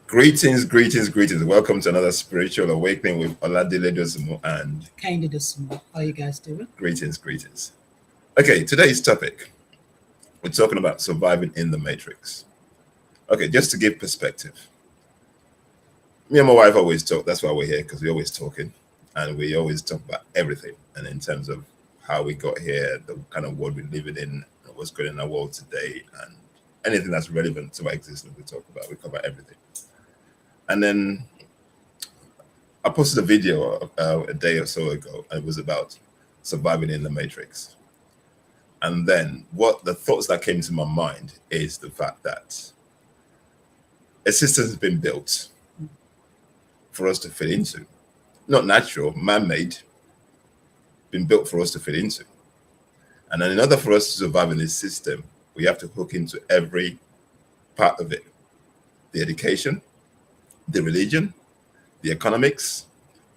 Greetings, greetings, greetings. Welcome to another spiritual awakening with Oladile Dosumu and Kind of the small. How you guys doing? greetings, greetings. Okay, today's topic, we're talking about surviving in the matrix. Okay, just to give perspective, me and my wife always talk. That's why we're here, because we're always talking and we always talk about everything. And in terms of how we got here, the kind of world we're living in, what's going on in our world today, and anything that's relevant to our existence, we talk about. We cover everything. And then I posted a video a day or so ago, and it was about surviving in the matrix. And then what the thoughts that came to my mind is the fact that a system has been built for us to fit into. Not natural, man-made, been built for us to fit into. And then in order for us to survive in this system, we have to hook into every part of it. The education, the religion, the economics,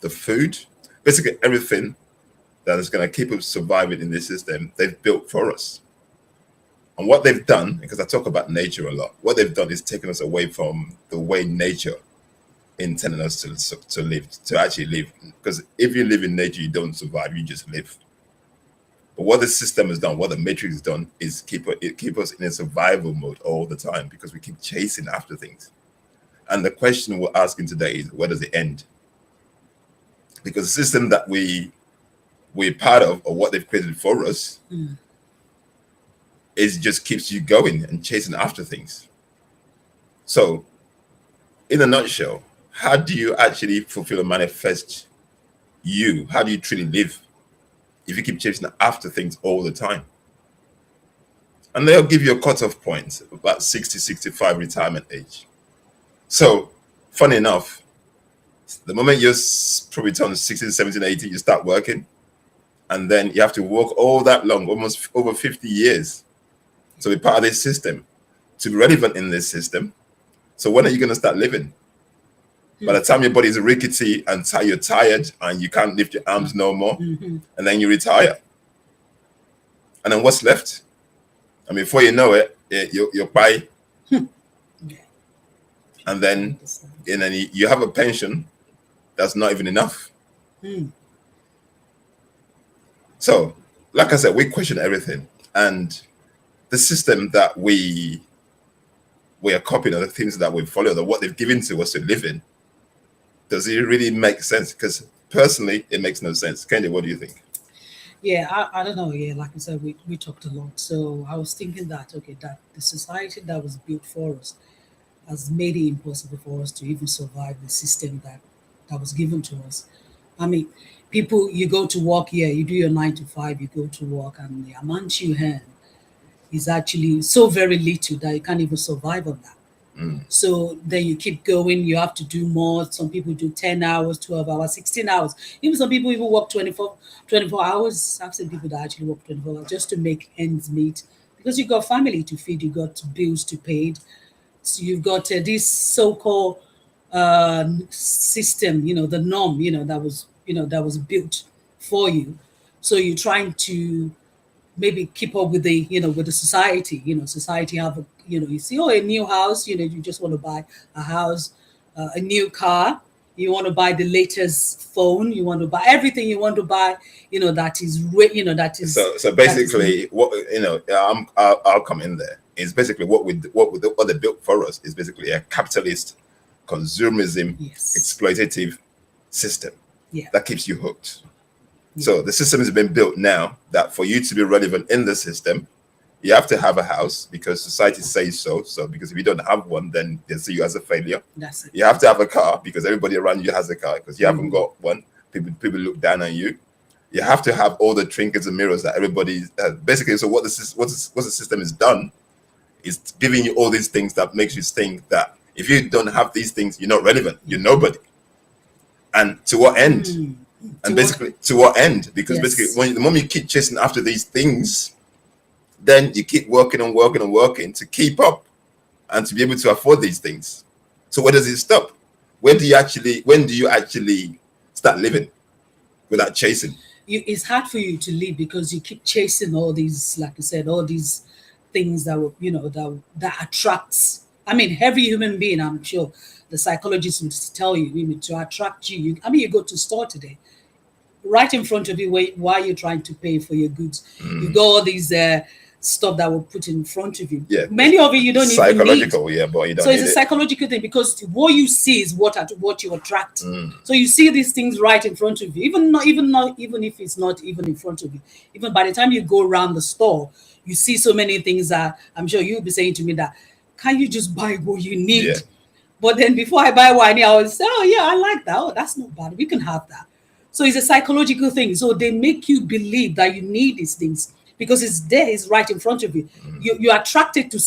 the food, basically everything that is going to keep us surviving in this system, they've built for us. And what they've done, because I talk about nature a lot, what they've done is taken us away from the way nature intended us to live, to actually live. Because if you live in nature, you don't survive, you just live. But what the system has done, what the matrix has done, is keep us in a survival mode all the time, because we keep chasing after things. And the question we're asking today is, where does it end? Because the system that we're part of, or what they've created for us, is just keeps you going and chasing after things. So, in a nutshell, how do you actually fulfill and manifest you? How do you truly live if you keep chasing after things all the time? And they'll give you a cutoff point, about 60, 65 retirement age. So, funny enough, the moment you're probably turn 16, 17, 18, you start working. And then you have to work all that long, almost over 50 years, to be part of this system, to be relevant in this system. So when are you going to start living? By the time your body is rickety and you're tired and you can't lift your arms no more, and then you retire. And then what's left? I mean, before you know it, you're by. And then you have a pension that's not even enough. So, like I said, we question everything. And the system that we are copying, or the things that we follow, or what they've given to us to live in, does it really make sense? Because personally, it makes no sense. Kendi, what do you think? Yeah, I don't know. Yeah, like I said, we talked a lot. So I was thinking that, okay, that the society that was built for us has made it impossible for us to even survive the system that was given to us. I mean, people, you go to work here, you do your 9 to 5, you go to work, and the amount you earn is actually so very little that you can't even survive on that. So then you keep going, you have to do more. Some people do 10 hours, 12 hours, 16 hours. Even some people even work 24 hours. I've seen people that actually work 24 hours just to make ends meet, because you got family to feed, you got bills to pay. So you've got this so-called system, the norm, that was built for you. So you're trying to maybe keep up with the society. Society have you see, oh, a new house, you just want to buy a house, a new car, you want to buy the latest phone, you want to buy everything, you want to buy, that is that is So basically, what I'll come in there. It's basically what they built for us is basically a capitalist, consumerism, yes, exploitative system yeah, that keeps you hooked. So the system has been built now that for you to be relevant in the system, you have to have a house because society says so. So because if you don't have one, then they see you as a failure. that's it. You have to have a car because everybody around you has a car. Because you haven't got one, people look down on you. You have to have all the trinkets and mirrors that everybody basically. So what the system has done is giving you all these things that makes you think that if you don't have these things, you're not relevant. You're nobody. And to what end? And basically, to what end? Because Yes. basically, the moment you keep chasing after these things, then you keep working and working and working to keep up and to be able to afford these things. So where does it stop? When do you actually start living without chasing? It's hard for you to live because you keep chasing all these, like I said, all these things that will, that attracts I mean, every human being, I'm sure the psychologist would tell you, to attract you. I mean, you go to store today, right in front of you, while you're trying to pay for your goods. You got all these stuff that were put in front of you. Yeah. Many of it you don't even need. Psychological, yeah, but you don't So it's need a it. psychological thing, because what you see is what you attract. So you see these things right in front of you, even if it's not even in front of you. Even by the time you go around the store, you see so many things that I'm sure you'll be saying to me that, can you just buy what you need? Yeah. But then before I buy one, I always say, oh yeah, I like that. Oh, that's not bad. We can have that. So it's a psychological thing. So they make you believe that you need these things because it's there, it's right in front of you. You're attracted to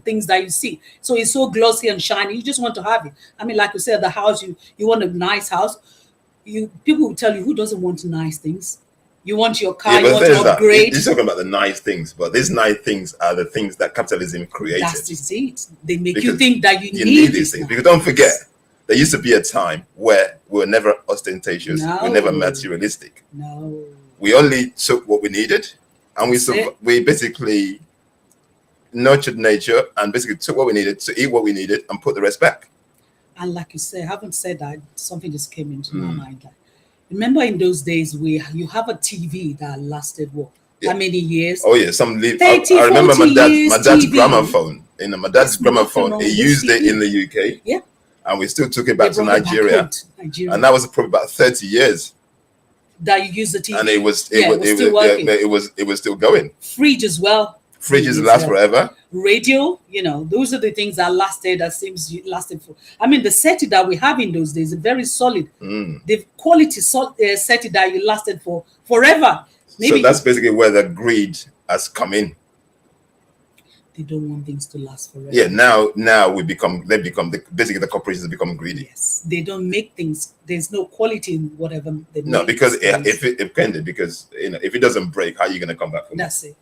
things that you see. So it's so glossy and shiny. You just want to have it. I mean, like you said, the house, you want a nice house. People will tell you, who doesn't want nice things? You want your car, you want to upgrade. You're talking about the nice things, but these nice things are the things that capitalism created. That's it. They make you think that you need these things. Because don't forget, there used to be a time where we were never ostentatious, we were never materialistic. No. We only took what we needed, and we basically nurtured nature and basically took what we needed to eat what we needed and put the rest back. And like you said, I haven't said that, something just came into my mind. Like, remember in those days you have a TV that lasted what? How many years? Oh yeah, I remember my dad's gramophone. My dad's gramophone, he used it in the UK. Yeah. And we still took it back to Nigeria. And that was probably about 30 years. That you used the TV. And it was still going. Fridge as well. Fridges last forever. Radio, those are the things that lasted for. I mean, the SETI that we have in those days is very solid. The quality SETI that you lasted for forever. So that's basically where the greed has come in. They don't want things to last forever. Yeah, now basically the corporations become greedy. Yes, they don't make things. There's no quality in whatever they make. No, because if it depended, because if it doesn't break, how are you going to come back from it? That's it.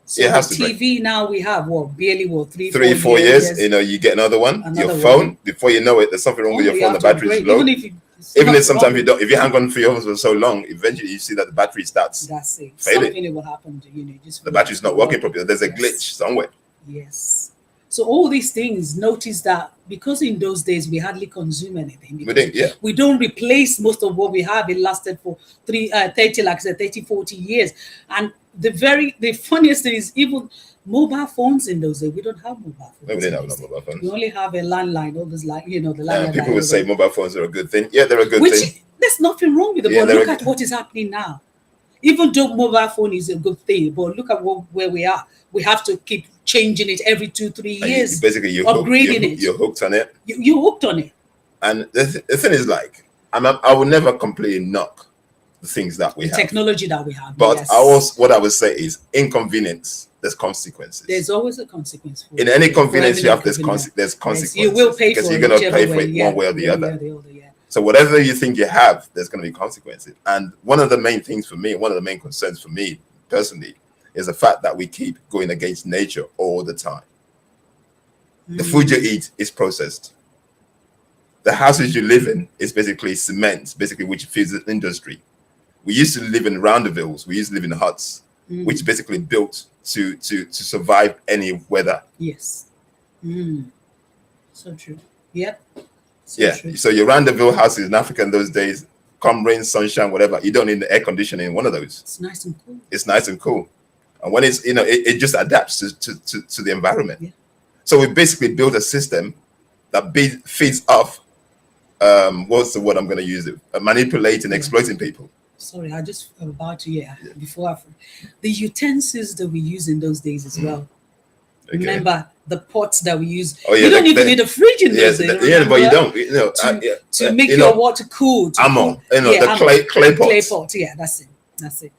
So it has to TV break. Now we have barely 3-4 years. You get another one. Your phone, before you know it, there's something wrong with your phone. The battery is low. Even if sometimes if you hang on for your phone for so long, eventually you see that the battery starts. That's it. Failing. Something will happen to just the battery's not working properly. There's a glitch somewhere. Yes. So all these things, notice that because in those days we hardly consume anything. We don't replace most of what we have. It lasted for 30, 40 years. And the funniest thing is even mobile phones in those days. We don't have mobile phones. We didn't have no mobile phones. We only have a landline, all this the landline. People would say mobile phones are a good thing. Yeah, they're a good thing. There's nothing wrong with it. But look at what is happening now. Even though mobile phone is a good thing, but look at where we are. We have to keep changing it every 2-3 years. You're upgrading it. You're hooked on it. You're hooked on it. And the thing is, like, I will never completely knock the things that we have. Technology that we have. But what I would say is inconvenience, there's consequences. There's always a consequence. In any convenience you have, there's consequences. You will pay for it. Because you're going to pay for it one way or the other. So whatever you think you have, there's going to be consequences. And one of the main things for me, one of the main concerns for me personally, is the fact that we keep going against nature all the time. The food you eat is processed. The houses you live in is basically cement, which feeds the industry. We used to live in roundables. We used to live in huts, which basically built to survive any weather. Yes. So true. Yep. True. So your roundable houses in Africa in those days, come rain, sunshine, whatever, you don't need the air conditioning in one of those. It's nice and cool. It's nice and cool. And when it's, it just adapts to the environment. Yeah. So we basically built a system that feeds off, what's the word I'm going to use? Manipulating, exploiting people. Sorry, I just about to, before the utensils that we use in those days as well. Okay. Remember the pots that we use. Oh, yeah, you don't even need a fridge in those days. But you don't. To make your water cool. Ammo. The clay pot. Clay pot. Yeah, that's it.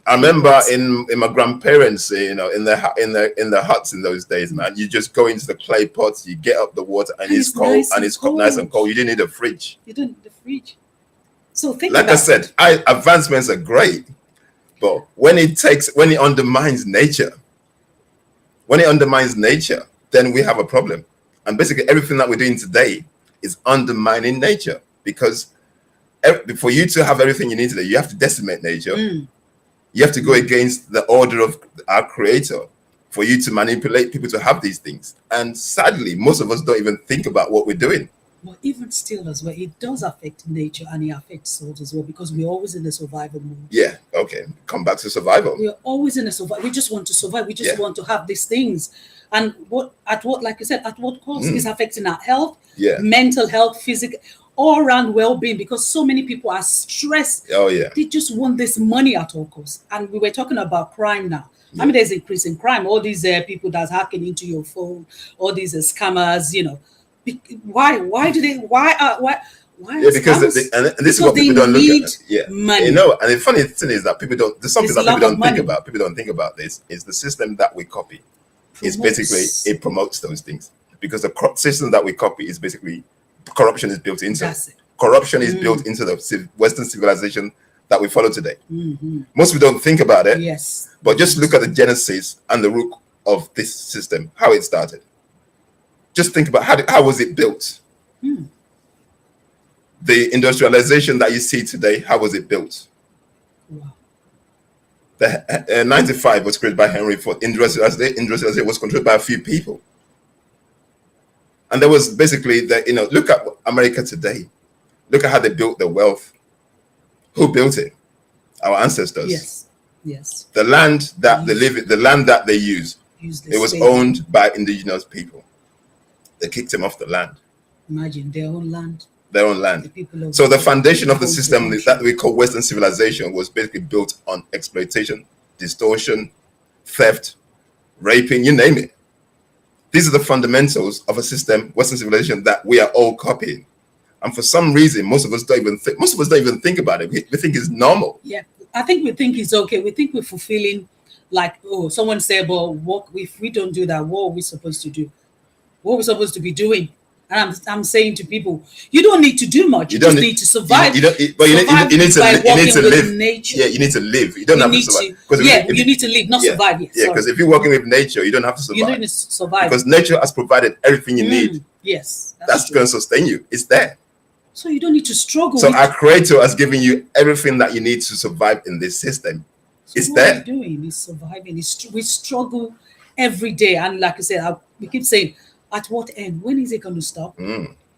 I remember in my grandparents, in the huts in those days, man. You just go into the clay pots, you get up the water, and it's cold, nice and cold. You didn't need a fridge. You didn't need a fridge. So think like I said, advancements are great, but when it undermines nature, then we have a problem. And basically everything that we're doing today is undermining nature, because for you to have everything you need today, you have to decimate nature. You have to go against the order of our creator for you to manipulate people to have these things. And sadly, most of us don't even think about what we're doing. But even still as well, it does affect nature and it affects us as well because we're always in the survival mode. Yeah, okay. Come back to survival. We're always in a survival. We just want to survive. We just Yeah. want to have these things. And like you said, at what cost? Mm. It's affecting our health, Yeah. mental health, physical, all around well-being because so many people are stressed. Oh, yeah. They just want this money at all costs. And we were talking about crime now. I mean, there's increase in crime. All these people that's hacking into your phone, all these scammers, you know. Why Yeah, because and this is what people don't look at. Yeah, money. You know, and the funny thing is that people don't. There's something There's that people love of don't think money. about. People don't think about this. Is the system that we copy. It's basically it promotes those things because the system that we copy is basically corruption is built into. That's it. Corruption is built into the Western civilization that we follow today. Mm-hmm. Most people don't think about it. Yes. But just look at the genesis and the root of this system, how it started. Just think about how was it built? Hmm. The industrialization that you see today, how was it built? Wow. The 95 was created by Henry Ford. Industrialization was controlled by a few people. And there was basically look at America today. Look at how they built their wealth. Who built it? Our ancestors. Yes. Yes. The land that they live in, the land that they use, it was owned by indigenous people. They kicked them off the land. Imagine their own land. Their own land. The people of So the foundation of the whole system country. that we call Western civilization was basically built on exploitation, distortion, theft, raping, you name it. These are the fundamentals of a system, Western civilization, that we are all copying. And for some reason, most of us don't even think about it. We think it's normal. Yeah, I think we think it's okay. We think we're fulfilling, like, oh, someone said, well, what if we don't do that? What are we supposed to do? What are we supposed to be doing? And I'm saying to people, you don't need to do much. You just need to survive. But you need to live. Nature. Yeah, you need to live. You don't have to survive. You need to live, not survive. Yeah, because if you're working with nature, you don't have to survive. You don't need to survive. Because nature has provided everything you need. Yes. That's going to sustain you. It's there. So you don't need to struggle. So our creator has given you everything that you need to survive in this system. So it's what there. we're doing is surviving. We struggle every day. And like I said, we keep saying, at what end? When is it going to stop?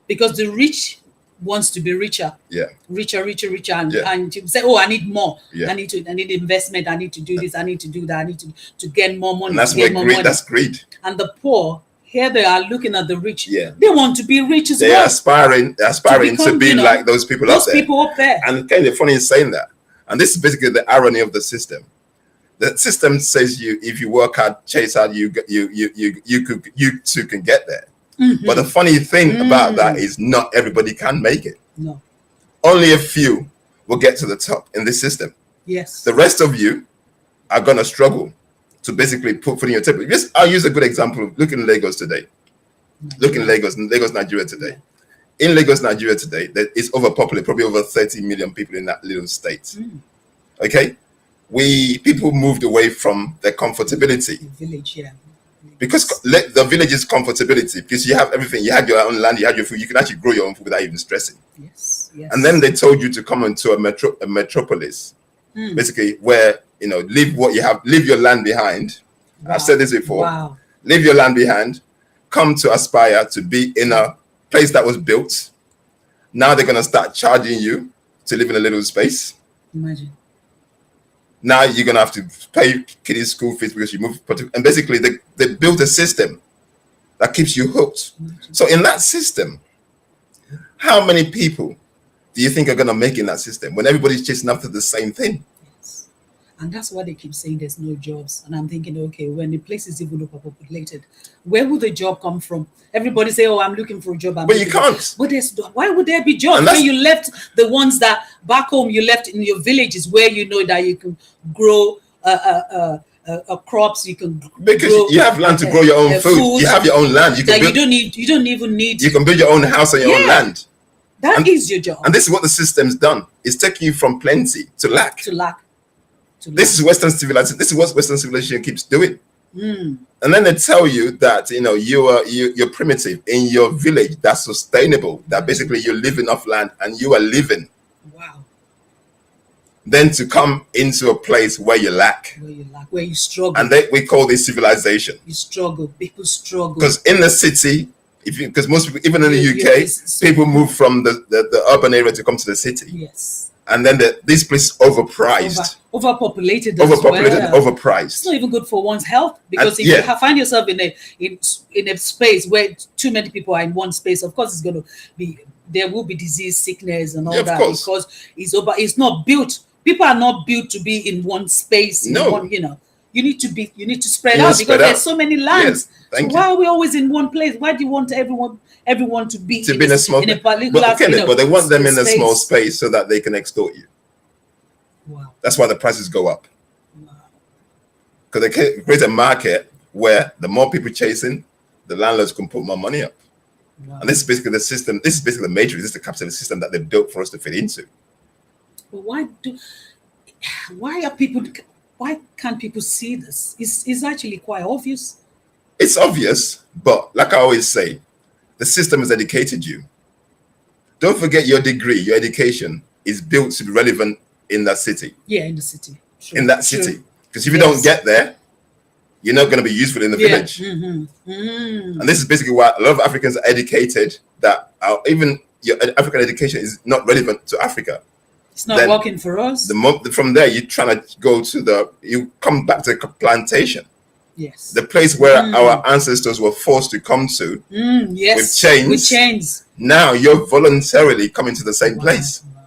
Because the rich wants to be richer. Yeah. Richer. And you say, oh, I need more. Yeah. I need investment. I need to do this. I need to do that. I need to get more money. And that's where that's greed. And the poor, here they are looking at the rich. Yeah. They want to be rich as well. They're aspiring to be like those people up there. People up there. And kind of funny in saying that. And this is basically the irony of the system. The system says if you work hard, chase hard, you too can get there. Mm-hmm. But the funny thing about that is not everybody can make it. No. Only a few will get to the top in this system. Yes. The rest of you are gonna struggle to basically put food in your table. I'll use a good example. Look in Lagos today. Look in Lagos, Nigeria today. In Lagos, Nigeria today, there is overpopulated, probably over 30 million people in that little state. Okay? People moved away from their comfortability. The village, yeah. Because the village is comfortability, because you have everything. You had your own land, you had your food. You can actually grow your own food without even stressing. Yes. And then they told you to come into a metropolis, basically where live what you have, leave your land behind. Wow. I've said this before. Wow. Leave your land behind. Come to aspire to be in a place that was built. Now they're gonna start charging you to live in a little space. Imagine. Now you're gonna have to pay kids school fees because you moved. And basically, they built a system that keeps you hooked. So in that system, how many people do you think are gonna make in that system when everybody's chasing after the same thing? Yes. And that's why they keep saying there's no jobs. And I'm thinking, okay, when the place is even overpopulated, where would the job come from? Everybody say, oh, I'm looking for a job. But you can't. But why would there be jobs? When you left the ones that back home you left in your villages where you know that you can grow crops, you can because grow, you have land to grow your own food. You have your own land. You don't even need. You can build your own house on your own land. That is your job. And this is what the system's done. It's taking you from plenty to lack. This is Western civilization. This is what Western civilization keeps doing. And then they tell you that you're primitive in your village. That's sustainable. That basically you're living off land and you are living. Wow. than to come into a place where you lack. where you struggle. And we call this civilization. You struggle. People struggle. Because in the city, because most people, even in the UK, people move from the urban area to come to the city. Yes. And then this place is overpriced. Overpopulated. Overpopulated, overpriced. It's not even good for one's health, because if you find yourself in a space where too many people are in one space, of course there will be disease, sickness, and all that, because it's not built. People are not built to be in one space. No. You need to spread out, because there's so many lands. Yes, so why are we always in one place? Why do you want everyone to be in a small, but they want them in a small space so that they can extort you. Wow. That's why the prices go up. Wow. Because they create a market where the more people chasing, the landlords can put more money up. Wow. And this is basically the system. This is basically the matrix. This is the capitalist system that they built for us to fit into. But why can't people see this? It's actually quite obvious. It's obvious, but like I always say, the system has educated you. Don't forget your degree, your education is built to be relevant in that city. Yeah, in the city. True. In that city. Because if you don't get there, you're not going to be useful in the village. Mm-hmm. Mm. And this is basically why a lot of Africans are educated, that even your African education is not relevant to Africa. It's not working for us. From there, you're trying to you come back to the plantation. Yes. The place where our ancestors were forced to come to. Yes. With chains. Now you're voluntarily coming to the same place. Wow.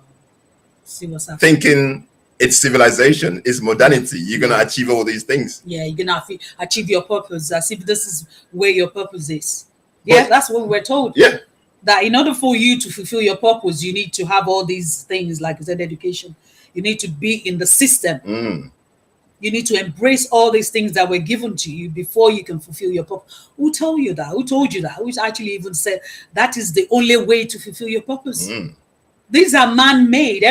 See what's happening. Thinking it's civilization, it's modernity. You're going to achieve all these things. Yeah, you're going to achieve your purpose, as if this is where your purpose is. Yeah, that's what we're told. Yeah. That in order for you to fulfill your purpose, you need to have all these things, like I said, education. You need to be in the system. You need to embrace all these things that were given to you before you can fulfill your purpose. Who told you that? Who told you that? Who actually even said that is the only way to fulfill your purpose? These are man-made.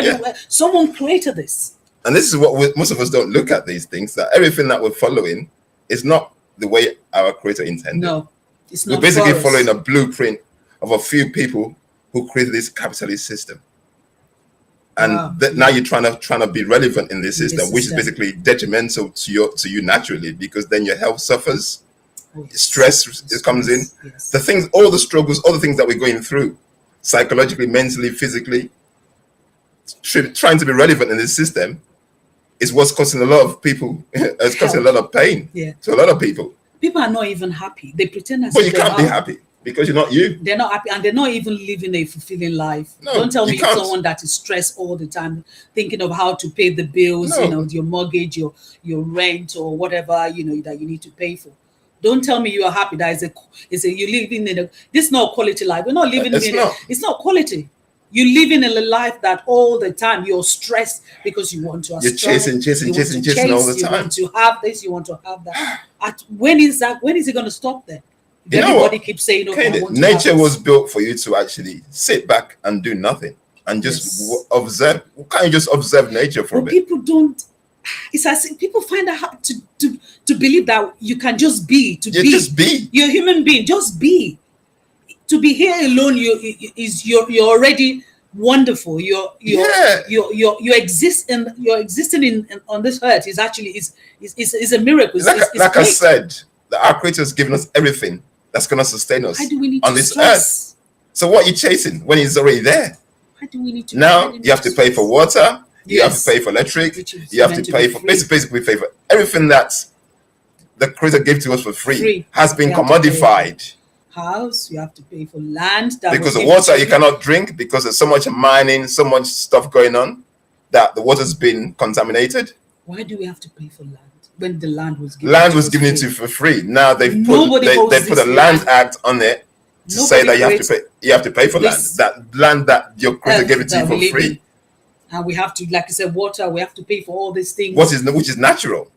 Someone created this. And this is what most of us don't look at, these things, that everything that we're following is not the way our creator intended. No, it's not. We're basically following a blueprint of a few people who created this capitalist system. And now you're trying to be relevant in this system, which is basically detrimental to you naturally, because then your health suffers, stress comes in, the things, all the struggles, all the things that we're going through, psychologically, mentally, physically, trying to be relevant in this system is what's causing a lot of people, it's causing a lot of pain to a lot of people. People are not even happy. They pretend as but you can't be happy. Because you're not you. They're not happy, and they're not even living a fulfilling life. No, don't tell me someone that is stressed all the time, thinking of how to pay the bills, your mortgage, your rent, or whatever that you need to pay for. Don't tell me you are happy. That you're living in this is not quality life. We're not living it's not quality. You're living in a life that all the time you're stressed because you want to. You're chasing all the time. You want to have this. You want to have that. When is it going to stop then? Everybody keeps saying, okay, nature was built for you to actually sit back and do nothing and just observe. Can't you just observe nature for a bit? People don't. It's as if people find it hard to believe that you can just be. Just be. You're a human being. Just be. To be here alone, you're already wonderful. You're existing on this earth is actually is a miracle. Like I said, our creator has given us everything that's going to sustain us on this earth. So what are you chasing when it's already there? Why do we need to? Now you have to pay for water. You have to pay for electric. You have to pay for basically pay for everything that the creator gave to us for free. Has been commodified. House, you have to pay for land. Because the water you cannot drink because there's so much mining, so much stuff going on that the water's been contaminated. Why do we have to pay for land when the land was given? Land was given to you for free. Now they put a Land Act on it to say that you have to pay for land. That land that your creator gave it to you for free. And we have to, like I said, water. We have to pay for all these things. Which is natural.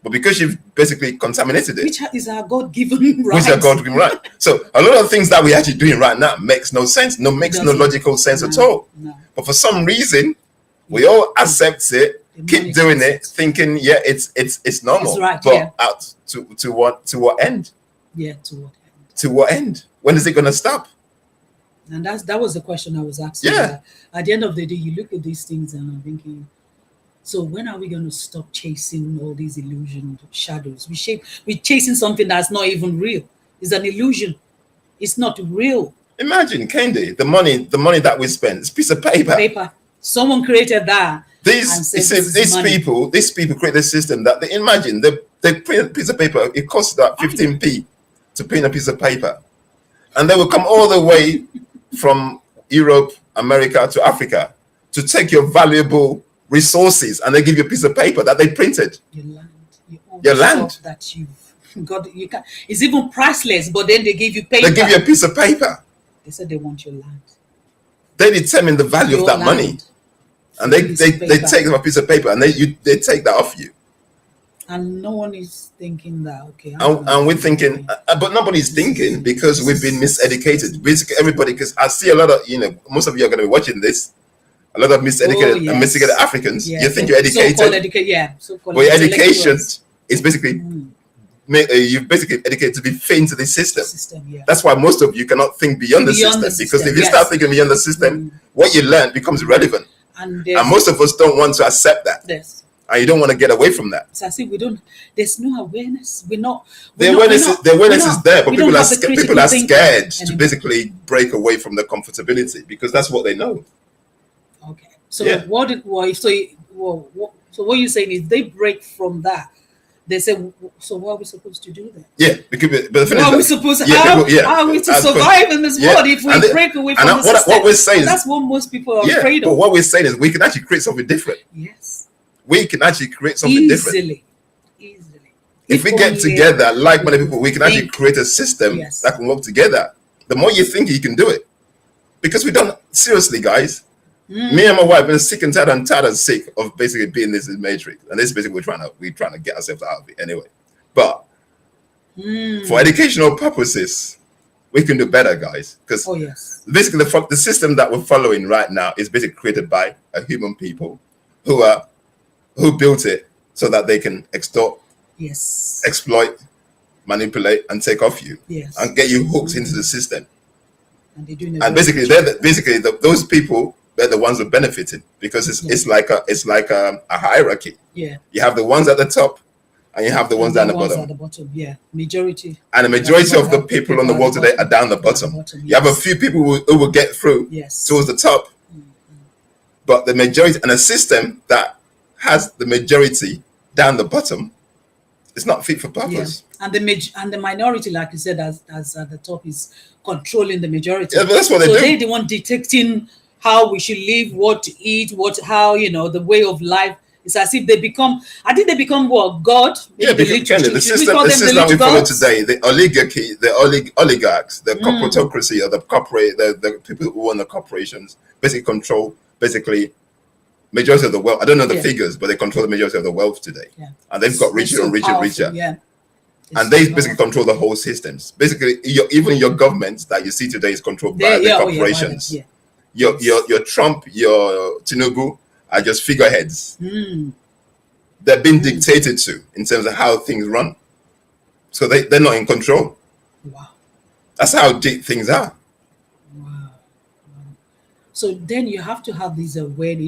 But because you've basically contaminated it, which is our God-given right. So a lot of things that we're actually doing right now makes no sense. Makes no logical sense at all. No. But for some reason, we all accept it, keep doing it, thinking, it's normal. It's right, but out to what end? Yeah, to what end? To what end? When is it going to stop? And that was the question I was asking. Yeah. At the end of the day, you look at these things and I'm thinking, So when are we going to stop chasing all these illusion shadows? We're chasing something that's not even real. It's an illusion. It's not real. Imagine, Kendi, the money that we spend. It's a piece of paper. Paper. Someone created that. These people create a system that they imagine they print a piece of paper. It costs about 15p to print a piece of paper, and they will come all the way from Europe, America to Africa to take your valuable resources, and they give you a piece of paper that they printed. Your land that you've got. You can. It's even priceless, but then they give you paper. They give you a piece of paper. They said they want your land. They determine the value of that money, and they take a piece of paper and they take that off you. And no one is thinking that, okay. And we're thinking, but nobody's thinking because we've been miseducated. Basically, everybody, because I see a lot of, most of you are going to be watching this, a lot of miseducated Africans. Yes. You think you're educated. So-called educated, yeah. But your education is basically, you're basically educated to be fit into the system. Yeah. That's why most of you cannot think beyond the system. Because if you start thinking beyond the system, what you learn becomes irrelevant. And most of us don't want to accept that. Yes. And you don't want to get away from that. So I see there's no awareness. The awareness is there, but people are scared to basically break away from the comfortability because that's what they know. Okay. So what you're saying is they break from that. They say, so what are we supposed to do then? Yeah, but how are we supposed to how are we to survive in this world if we break away from the system? What we're saying that's what most people are afraid of. But what we're saying is we can actually create something different. Yes. We can actually create something different. Easily. If we get together, like-minded people, we can actually create a system that can work together. The more you think, you can do it. Because we don't, seriously, guys, me and my wife have been sick and tired and sick of basically being this matrix. And this is basically we're trying to get ourselves out of it anyway. But for educational purposes, we can do better, guys. Because basically the system that we're following right now is basically created by a human people who built it so that they can extort, exploit, manipulate, and take off you, and get you hooked into the system. And basically, those people, they're the ones who benefited because it's like a hierarchy. Yeah, you have the ones at the top, and you have the ones down the bottom. At the bottom, majority. And the majority of the people on the world today are down the bottom. You have a few people who will get through towards the top, but the majority and a system that has the majority down the bottom, it's not fit for purpose. And the minority, like you said, as at the top, is controlling the majority. Yeah, but that's what they do. So they're the one dictating how we should live, what to eat, how the way of life. It's as if they become. I think they become what God. Yeah, the system we follow today, the oligarchy, the oligarchs, the corporatocracy, or the people who own the corporations, basically control majority of the wealth. I don't know the figures, but they control the majority of the wealth today. Yeah. And they've got richer and richer. Yeah. And they basically control the whole systems. Basically, even your government that you see today is controlled by the corporations. Your Trump, your Tinubu are just figureheads. They're being dictated to in terms of how things run. So they're not in control. Wow. That's how deep things are. So then you have to have this awareness.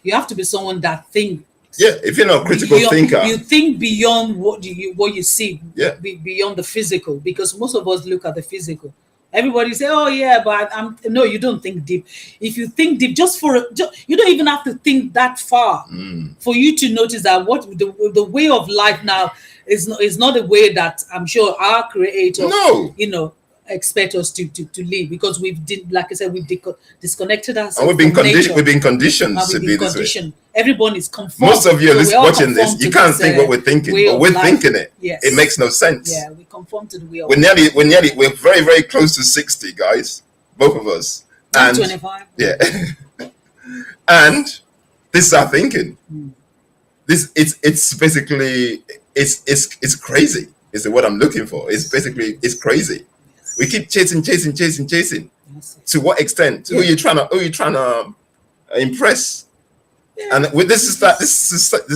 You have to be someone that thinks. Yeah, if you're not a critical thinker, you think beyond what you see. Yeah, beyond the physical, because most of us look at the physical. Everybody say, "Oh yeah," but no, you don't think deep. If you think deep, you don't even have to think that far for you to notice that what the way of life now is not the way that I'm sure our Creator, expect us to live, because like I said, we've disconnected ourselves. And we've been conditioned to be this way. Everyone is conformed. Most of you are watching this. You can't think what we're thinking, but we're thinking it. Yes. It makes no sense. Yeah, we conform to the way of we're very, very close to 60, guys. Both of us. And 25. Yeah. And this is our thinking. It's basically it's crazy. Is the word I'm looking for. It's crazy. We keep chasing. To what extent? Who are you trying to impress? Yeah. And with this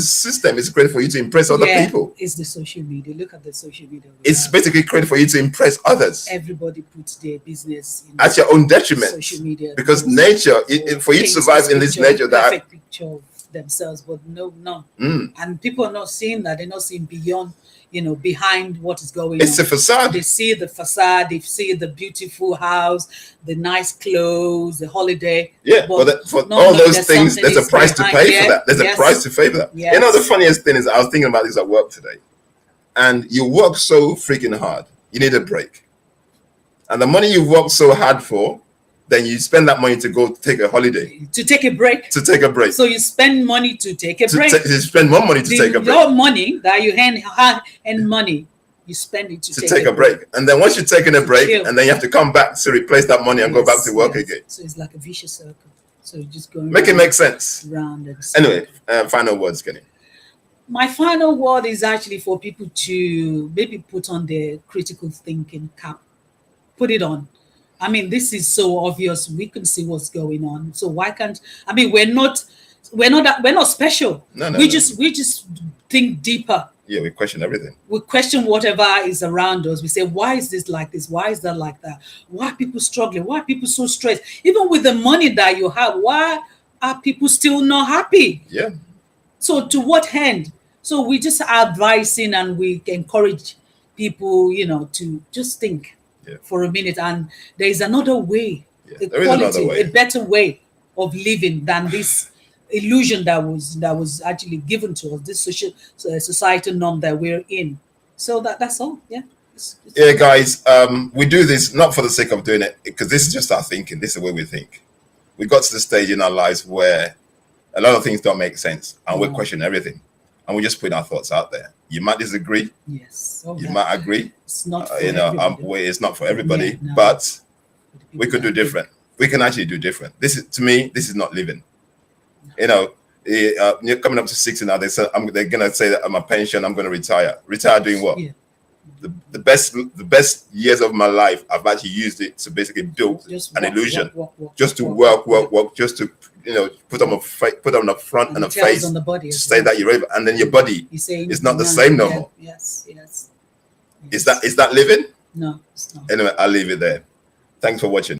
system is created for you to impress other people. It's the social media. Look at the social media. It's basically created for you to impress others. Everybody puts their business at your own detriment. Social media. Because nature, for you to survive in this nature, perfect picture of themselves, but no, none. Mm. And people are not seeing that. They're not seeing beyond, behind what is going It's on. a facade. They see the facade, they see the beautiful house, the nice clothes, the holiday. Yeah, but for all those things, there's a price to pay for that. There's a price to pay for that. Yes. You know, the funniest thing is, I was thinking about this at work today, and you work so freaking hard, you need a break. And the money you've worked so hard for, then you spend that money to go take a holiday. To take a break. To take a break. So you spend money to take a break. You spend more money to take a break. Your money that you earn money, you spend it to take a break. And then once you've taken a break, and then you have to come back to replace that money and go back to work again. So it's like a vicious circle. So you just go make it make sense. Round and anyway, final words, Kenny. My final word is actually for people to maybe put on their critical thinking cap. Put it on. I mean, this is so obvious. We can see what's going on. So why can't? I mean, we're not special. No, we just think deeper. Yeah, we question everything. We question whatever is around us. We say, why is this like this? Why is that like that? Why are people struggling? Why are people so stressed? Even with the money that you have, why are people still not happy? Yeah. So to what end? So we just are advising and we encourage people, to just think for a minute. And there is another way, a better way of living than this illusion that was actually given to us, this societal norm that we're in. So that's all. Yeah. Yeah, guys, we do this not for the sake of doing it, because this is just our thinking. This is the way we think. We got to the stage in our lives where a lot of things don't make sense, and we question everything, and we just put our thoughts out there. You might disagree. Yes. You might agree. It's not for it's not for everybody, but we could do different. We can actually do different. This is not living. You're coming up to 60 now. They're gonna say that I'm a pension. I'm gonna retire. Retire doing what? Yeah. The best years of my life, I've actually used it to basically build an illusion, just to work, just to put on a front and a face on the body to say that you're able, and then your body is not the same no more. Yes. Is that living? No, it's not. Anyway, I'll leave it there. Thanks for watching.